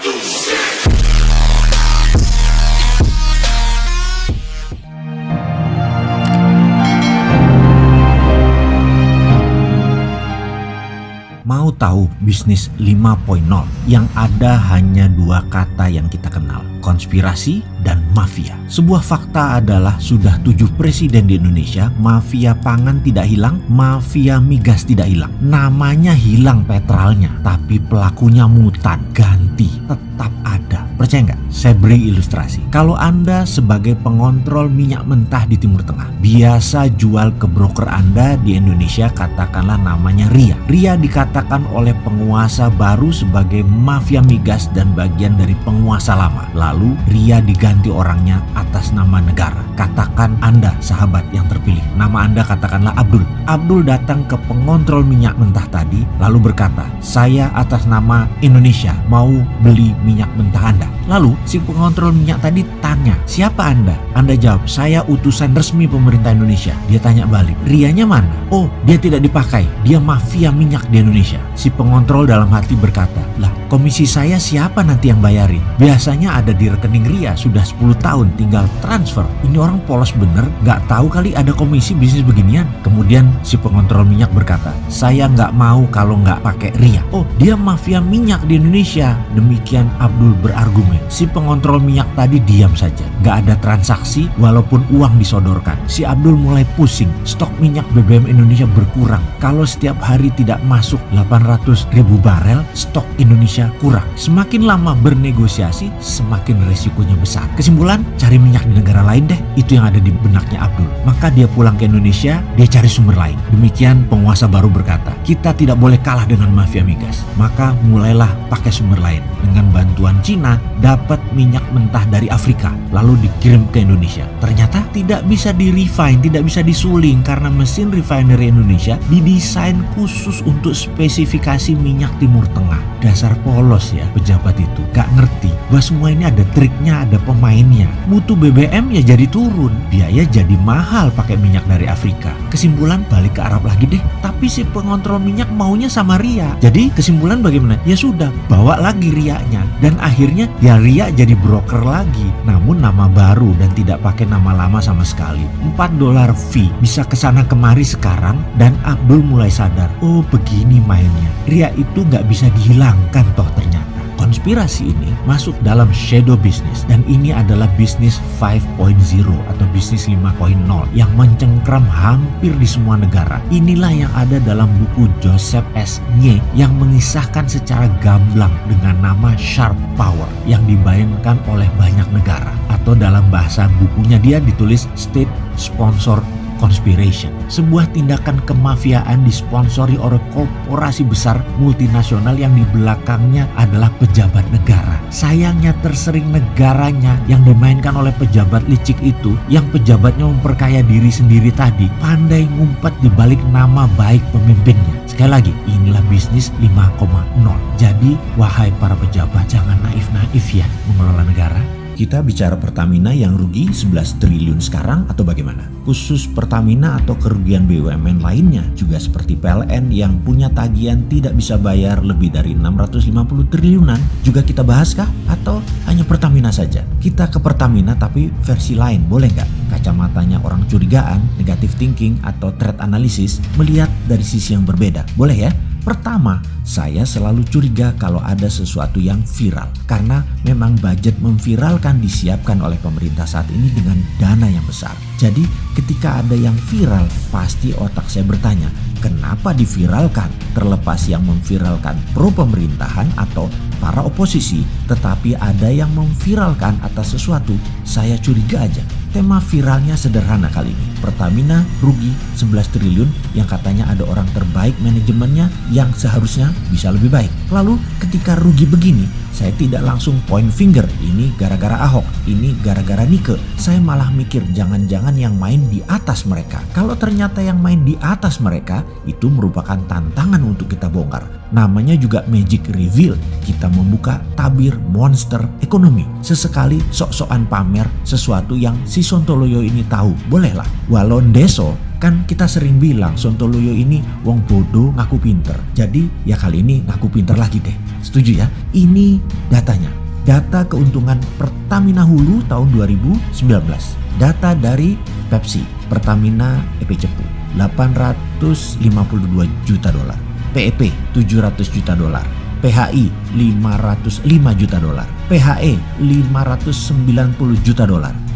Mau tahu bisnis 5.0 yang ada hanya dua kata yang kita kenal, konspirasi dan mafia. Sebuah fakta adalah sudah 7 presiden di Indonesia, mafia pangan tidak hilang, mafia migas tidak hilang. Namanya hilang petralnya, tapi pelakunya mutan, ganti, tetap ada. Percaya nggak? Saya beri ilustrasi. Kalau Anda sebagai pengontrol minyak mentah di Timur Tengah, biasa jual ke broker Anda di Indonesia, katakanlah namanya Ria. Ria dikatakan oleh penguasa baru sebagai mafia migas dan bagian dari penguasa lama. Lalu Ria diganti orangnya atas nama negara. Katakan Anda sahabat yang terpilih, nama Anda katakanlah Abdul. Abdul datang ke pengontrol minyak mentah tadi lalu berkata, saya atas nama Indonesia mau beli minyak mentah Anda. Lalu si pengontrol minyak tadi tanya, siapa Anda? Anda jawab, saya utusan resmi pemerintah Indonesia. Dia tanya balik, Rianya mana? Oh, dia tidak dipakai, dia mafia minyak di Indonesia. Si pengontrol dalam hati berkata, lah komisi saya siapa nanti yang bayarin? Biasanya ada di rekening Ria, sudah 10 tahun tinggal transfer. Ini orang polos bener, gak tahu kali ada komisi bisnis beginian. Kemudian si pengontrol minyak berkata, saya gak mau kalau gak pakai Ria. Oh, dia mafia minyak di Indonesia. Demikian Abdul berargumen. Si pengontrol minyak tadi diam saja, gak ada transaksi walaupun uang disodorkan. Si Abdul mulai pusing, stok minyak BBM Indonesia berkurang. Kalau setiap hari tidak masuk 800.000 barel, stok Indonesia kurang. Semakin lama bernegosiasi, semakin resikonya besar. Kesimpulan, cari minyak di negara lain deh. Itu yang ada di benaknya Abdul. Maka dia pulang ke Indonesia, dia cari sumber lain. Demikian penguasa baru berkata, kita tidak boleh kalah dengan mafia migas. Maka mulailah pakai sumber lain. Dengan bantuan Cina, dapat minyak mentah dari Afrika, lalu dikirim ke Indonesia. Ternyata tidak bisa di-refine, tidak bisa disuling karena mesin refinery Indonesia didesain khusus untuk spesifikasi minyak Timur Tengah. Dasar polos ya pejabat itu, gak ngerti bahwa semua ini ada triknya, ada pemainnya. Mutu BBM ya jadi turun, biaya jadi mahal pakai minyak dari Afrika. Kesimpulan, balik ke Arab lagi deh. Tapi si pengontrol minyak maunya sama Ria. Jadi kesimpulan bagaimana? Ya sudah, bawa lagi Rianya. Dan akhirnya ya Ria jadi broker lagi, namun nama baru dan tidak pakai nama lama sama sekali. $4 fee, bisa kesana kemari sekarang. Dan Abdul mulai sadar, oh begini mainnya. Ria itu gak bisa dihilangkan toh ternyata. Konspirasi ini masuk dalam shadow business dan ini adalah bisnis 5.0 atau bisnis 5.0 yang mencengkram hampir di semua negara. Inilah yang ada dalam buku Joseph S. Nye yang mengisahkan secara gamblang dengan nama Sharp Power yang dibayangkan oleh banyak negara, atau dalam bahasa bukunya dia ditulis State Sponsor Conspiration, sebuah tindakan kemafiaan disponsori oleh korporasi besar multinasional yang di belakangnya adalah pejabat negara. Sayangnya tersering negaranya yang dimainkan oleh pejabat licik itu, yang pejabatnya memperkaya diri sendiri tadi, pandai ngumpet di balik nama baik pemimpinnya. Sekali lagi, inilah bisnis 5.0. Jadi, wahai para pejabat, jangan naif-naif ya mengelola negara. Kita bicara Pertamina yang rugi 11 triliun sekarang atau bagaimana? Khusus Pertamina atau kerugian BUMN lainnya juga seperti PLN yang punya tagihan tidak bisa bayar lebih dari 650 triliunan juga kita bahas kah? Atau hanya Pertamina saja? Kita ke Pertamina tapi versi lain, boleh nggak? Kacamatanya orang curigaan, negative thinking atau threat analysis melihat dari sisi yang berbeda, boleh ya? Pertama, saya selalu curiga kalau ada sesuatu yang viral karena memang budget memviralkan disiapkan oleh pemerintah saat ini dengan dana yang besar. Jadi ketika ada yang viral, pasti otak saya bertanya, kenapa diviralkan? Terlepas yang memviralkan pro pemerintahan atau para oposisi, tetapi ada yang memviralkan atas sesuatu, saya curiga aja. Tema viralnya sederhana kali ini. Pertamina rugi 11 triliun yang katanya ada orang terbaik manajemennya yang seharusnya bisa lebih baik. Lalu ketika rugi begini, saya tidak langsung point finger, ini gara-gara Ahok, ini gara-gara Nike. Saya malah mikir jangan-jangan yang main di atas mereka. Kalau ternyata yang main di atas mereka, itu merupakan tantangan untuk kita bongkar. Namanya juga magic reveal. Kita membuka tabir monster ekonomi. Sesekali sok-sokan pamer sesuatu yang si Sontoloyo ini tahu. Bolehlah. Walon Deso Kan kita sering bilang Sontoloyo ini wong bodoh ngaku pinter. Jadi ya kali ini ngaku pinter lagi deh. Setuju ya? Ini datanya. Data keuntungan Pertamina Hulu tahun 2019. Data dari Pepsi, Pertamina EP Cepu, $852 juta. PEP $700 juta. PHI $505 juta. PHE $590 juta.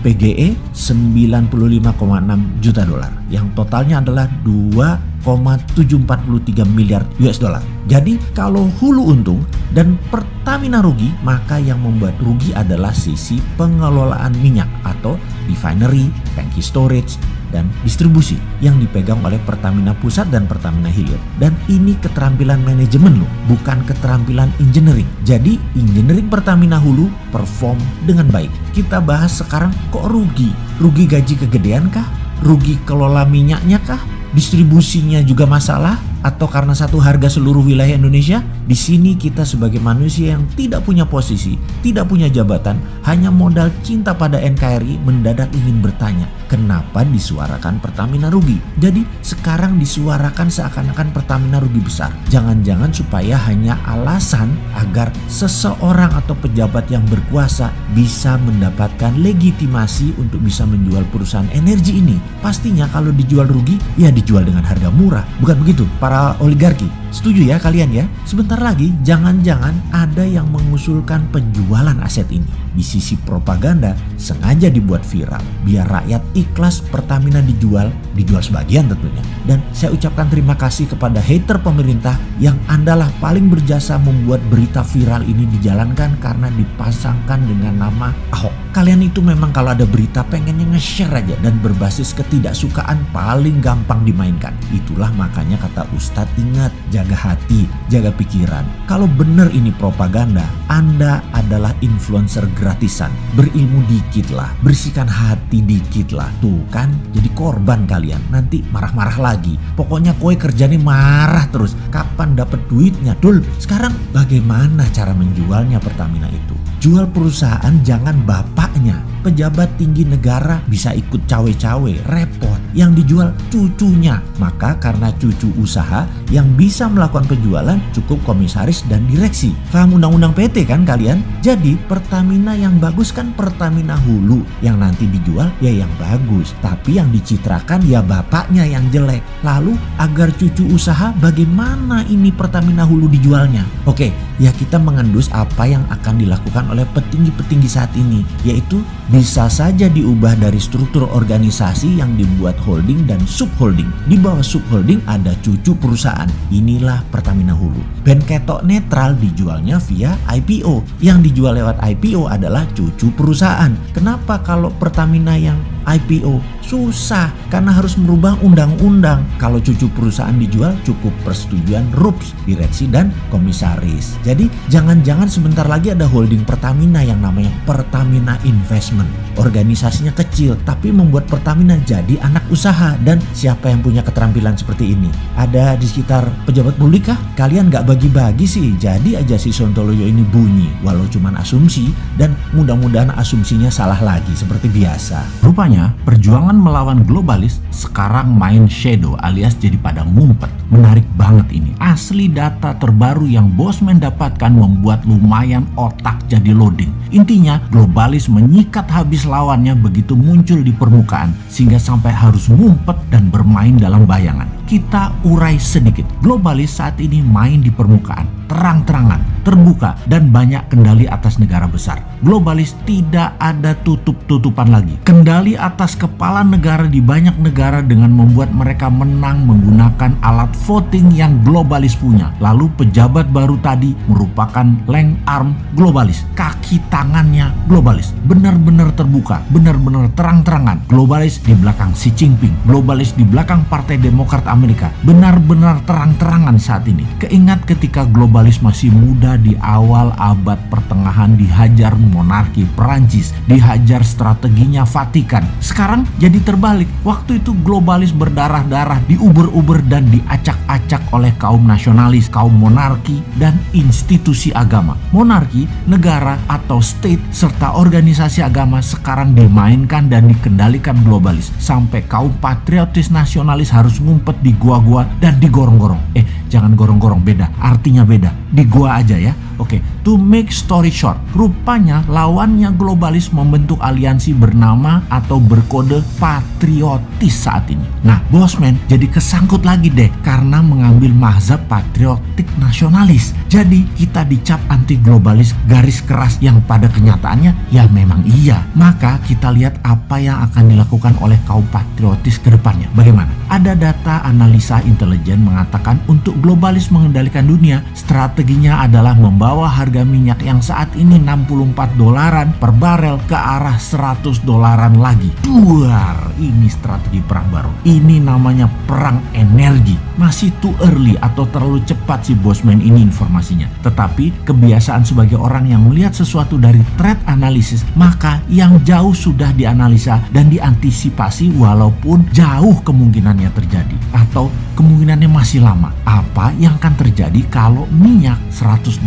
PGE $95,6 juta. Yang totalnya adalah 2,743 miliar US dollar. Jadi kalau Hulu untung dan Pertamina rugi, maka yang membuat rugi adalah sisi pengelolaan minyak atau refinery, tangki storage, dan distribusi yang dipegang oleh Pertamina Pusat dan Pertamina Hilir. Dan ini keterampilan manajemen loh, bukan keterampilan engineering. Jadi engineering Pertamina Hulu perform dengan baik. Kita bahas sekarang kok rugi? Rugi gaji kegedean kah? Rugi kelola minyaknya kah? Distribusinya juga masalah? Atau karena satu harga seluruh wilayah Indonesia? Di sini kita sebagai manusia yang tidak punya posisi, tidak punya jabatan, hanya modal cinta pada NKRI mendadak ingin bertanya, kenapa disuarakan Pertamina rugi? Jadi sekarang disuarakan seakan-akan Pertamina rugi besar. Jangan-jangan supaya hanya alasan agar seseorang atau pejabat yang berkuasa bisa mendapatkan legitimasi untuk bisa menjual perusahaan energi ini. Pastinya kalau dijual rugi, ya dijual dengan harga murah. Bukan begitu para oligarki? Setuju ya kalian ya? Sebentar lagi jangan-jangan ada yang mengusulkan penjualan aset ini. Di sisi propaganda sengaja dibuat viral biar rakyat ikhlas Pertamina dijual sebagian tentunya. Dan saya ucapkan terima kasih kepada hater pemerintah yang Andalah paling berjasa membuat berita viral ini dijalankan karena dipasangkan dengan nama Ahok. Kalian itu memang kalau ada berita pengennya nge-share aja dan berbasis ketidaksukaan paling gampang dimainkan. Itulah makanya kata Ustadz, ingat, jaga hati, jaga pikiran. Kalau benar ini propaganda, Anda adalah influencer gratisan. Berilmu dikit lah, bersihkan hati dikit lah. Tuh kan, jadi korban kalian. Nanti marah-marah lagi. Pokoknya kowe kerjanya marah terus. Kapan dapat duitnya? Dul, sekarang bagaimana cara menjualnya Pertamina itu? Jual perusahaan jangan bapaknya. Pejabat tinggi negara bisa ikut cawe-cawe, repot. Yang dijual cucunya. Maka karena cucu usaha yang bisa melakukan penjualan cukup komisaris dan direksi. Paham undang-undang PT kan kalian? Jadi Pertamina yang bagus kan Pertamina Hulu. Yang nanti dijual ya yang bagus. Tapi yang dicitrakan ya bapaknya yang jelek. Lalu agar cucu usaha bagaimana ini Pertamina Hulu dijualnya? Oke, ya kita mengendus apa yang akan dilakukan oleh petinggi-petinggi saat ini. Yaitu bisa saja diubah dari struktur organisasi yang dibuat holding dan subholding. Di bawah subholding ada cucu perusahaan. Inilah Pertamina Hulu. Ben ketok netral dijualnya via IPO. Yang dijual lewat IPO adalah cucu perusahaan. Kenapa kalau Pertamina yang IPO? Susah karena harus merubah undang-undang. Kalau cucu perusahaan dijual cukup persetujuan RUPS, direksi dan komisaris. Jadi jangan-jangan sebentar lagi ada holding Pertamina yang namanya Pertamina Investment. Organisasinya kecil tapi membuat Pertamina jadi anak usaha. Dan siapa yang punya keterampilan seperti ini? Ada di sekitar pejabat publik kah? Kalian gak bagi-bagi sih. Jadi aja si Sontoloyo ini bunyi walau cuman asumsi, dan mudah-mudahan asumsinya salah lagi seperti biasa. Rupanya perjuangan melawan globalis sekarang main shadow alias jadi padang ngumpet. Menarik banget ini. Asli data terbaru yang Bosman dapatkan membuat lumayan otak jadi loading. Intinya globalis menyikat habis lawannya begitu muncul di permukaan sehingga sampai harus ngumpet dan bermain dalam bayangan. Kita urai sedikit. Globalis saat ini main di permukaan, terang-terangan, terbuka, dan banyak kendali atas negara besar. Globalis tidak ada tutup-tutupan lagi. Kendali atas kepala negara di banyak negara dengan membuat mereka menang menggunakan alat voting yang globalis punya. Lalu pejabat baru tadi merupakan leng arm globalis. Kaki tangannya globalis. Benar-benar terbuka, benar-benar terang-terangan. Globalis di belakang Xi Jinping, globalis di belakang Partai Demokrat Amerika benar-benar terang-terangan saat ini. Keingat ketika globalis masih muda di awal abad pertengahan dihajar monarki Perancis, dihajar strateginya Vatikan. Sekarang jadi terbalik. Waktu itu globalis berdarah-darah, diuber-uber dan diacak-acak oleh kaum nasionalis, kaum monarki, dan institusi agama. Monarki, negara atau state, serta organisasi agama sekarang dimainkan dan dikendalikan globalis. Sampai kaum patriotis nasionalis harus ngumpet di gua-gua dan digorong-gorong. Jangan gorong-gorong, beda. Artinya beda. Di gua aja ya. Oke, to make story short, rupanya lawannya globalis membentuk aliansi bernama atau berkode patriotis saat ini. Nah, Bosman jadi kesangkut lagi deh karena mengambil mazhab patriotik nasionalis. Jadi kita dicap anti globalis garis keras yang pada kenyataannya ya memang iya. Maka kita lihat apa yang akan dilakukan oleh kaum patriotis ke depannya. Bagaimana? Ada data analisa intelijen mengatakan untuk globalis mengendalikan dunia, strateginya adalah membawa harga minyak yang saat ini $64 per barel ke arah $100 lagi. Duar, ini strategi perang baru. Ini namanya perang energi. Masih too early atau terlalu cepat si Bosman ini informasinya. Tetapi kebiasaan sebagai orang yang melihat sesuatu dari threat analysis, maka yang jauh sudah dianalisa dan diantisipasi walaupun jauh kemungkinannya terjadi atau kemungkinannya masih lama. Apa yang akan terjadi kalau minyak $100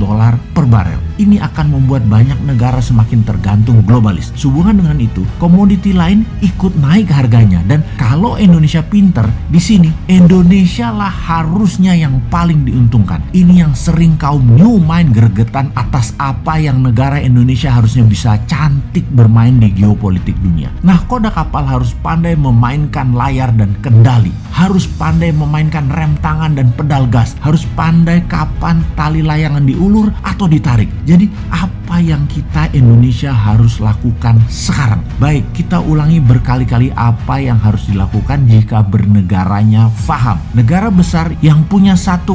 per barel? Ini akan membuat banyak negara semakin tergantung globalis. Sehubungan dengan itu, komoditi lain ikut naik harganya. Dan kalau Indonesia pinter, di sini Indonesia lah harusnya yang paling diuntungkan. Ini yang sering kaum new mind gregetan atas apa yang negara Indonesia harusnya bisa cantik bermain di geopolitik dunia. Nah, koda kapal harus pandai memainkan layar dan kendali. Harus pandai memainkan rem tangan dan pedal gas. Harus pandai kapan tali layangan diulur atau ditarik. Jadi apa yang kita Indonesia harus lakukan sekarang? Baik, kita ulangi berkali-kali apa yang harus dilakukan jika bernegaranya faham. Negara besar yang punya 1,5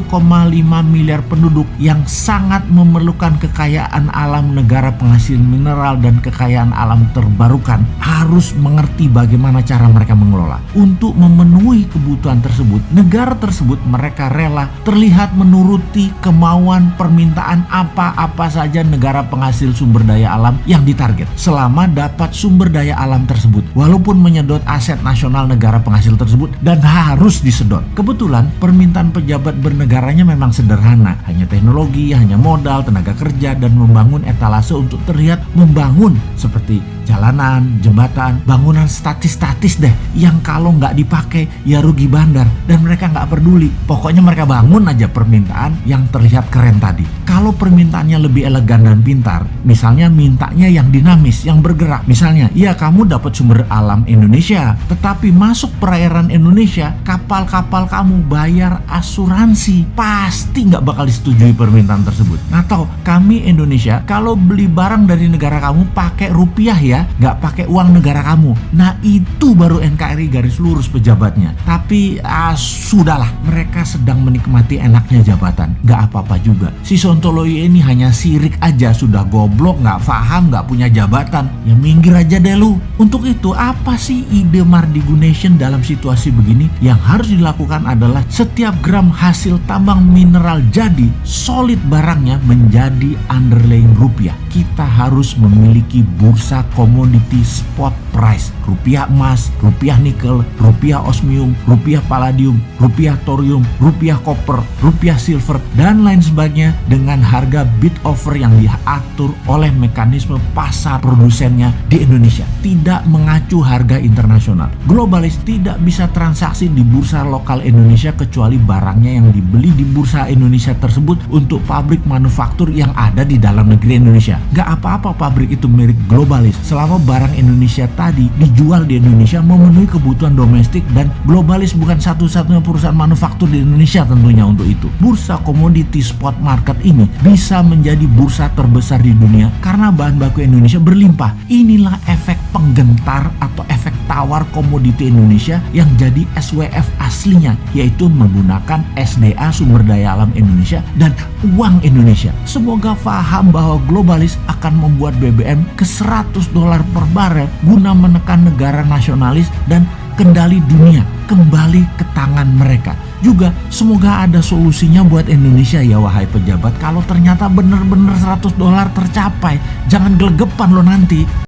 miliar penduduk yang sangat memerlukan kekayaan alam, negara penghasil mineral dan kekayaan alam terbarukan harus mengerti bagaimana cara mereka mengelola. Untuk memenuhi kebutuhan tersebut, negara tersebut mereka rela terlihat menuruti kemauan permintaan apa-apa saja negara penghasil sumber daya alam yang ditarget selama dapat sumber daya alam tersebut, walaupun menyedot aset nasional negara penghasil tersebut dan harus disedot. Kebetulan permintaan pejabat bernegaranya memang sederhana, hanya teknologi, hanya modal, tenaga kerja, dan membangun etalase untuk terlihat membangun seperti jalanan, jembatan, bangunan statis-statis deh yang kalau nggak dipakai ya rugi bandar dan mereka nggak peduli. Pokoknya mereka bangun aja permintaan yang terlihat keren tadi. Kalau permintaannya lebih elegan dan pintar, misalnya mintanya yang dinamis, yang bergerak. Misalnya, ya kamu dapat sumber alam Indonesia, tetapi masuk perairan Indonesia, kapal-kapal kamu bayar asuransi. Pasti nggak bakal disetujui permintaan tersebut. Atau kami Indonesia, kalau beli barang dari negara kamu pakai rupiah ya, nggak pakai uang negara kamu. Nah itu baru NKRI garis lurus pejabatnya. Tapi sudahlah, mereka sedang menikmati enaknya jabatan. Nggak apa-apa juga. Si Sontoloyo ini hanya sirik aja, sudah goblok, nggak paham, nggak punya jabatan. Ya minggir aja deh lu. Untuk itu apa sih ide Mardigu Nation dalam situasi begini? Yang harus dilakukan adalah setiap gram hasil tambang mineral jadi solid barangnya menjadi underlying rupiah. Kita harus memiliki bursa komoditi spot price. Rupiah emas, rupiah nikel, rupiah osmium, rupiah palladium, rupiah thorium, rupiah koper, rupiah silver, dan lain sebagainya dengan harga bid offer yang diatur oleh mekanisme pasar produsennya di Indonesia. Tidak mengacu harga internasional. Globalis tidak bisa transaksi di bursa lokal Indonesia kecuali barangnya yang dibeli di bursa Indonesia tersebut untuk pabrik manufaktur yang ada di dalam negeri Indonesia. Gak apa-apa pabrik itu milik globalis selama barang Indonesia tadi dijual di Indonesia memenuhi kebutuhan domestik, dan globalis bukan satu-satunya perusahaan manufaktur di Indonesia tentunya untuk itu. Bursa komoditi spot market ini bisa menjadi bursa terbesar di dunia karena bahan baku Indonesia berlimpah. Inilah efek penggentar atau efek tawar komoditi Indonesia yang jadi SWF aslinya, yaitu menggunakan SDA sumber daya alam Indonesia dan uang Indonesia. Semoga paham bahwa globalis akan membuat BBM ke $100 per barel guna menekan negara nasionalis dan kendali dunia kembali ke tangan mereka. Juga semoga ada solusinya buat Indonesia ya wahai pejabat. Kalau ternyata bener-bener $100 tercapai, jangan gelegepan lo nanti.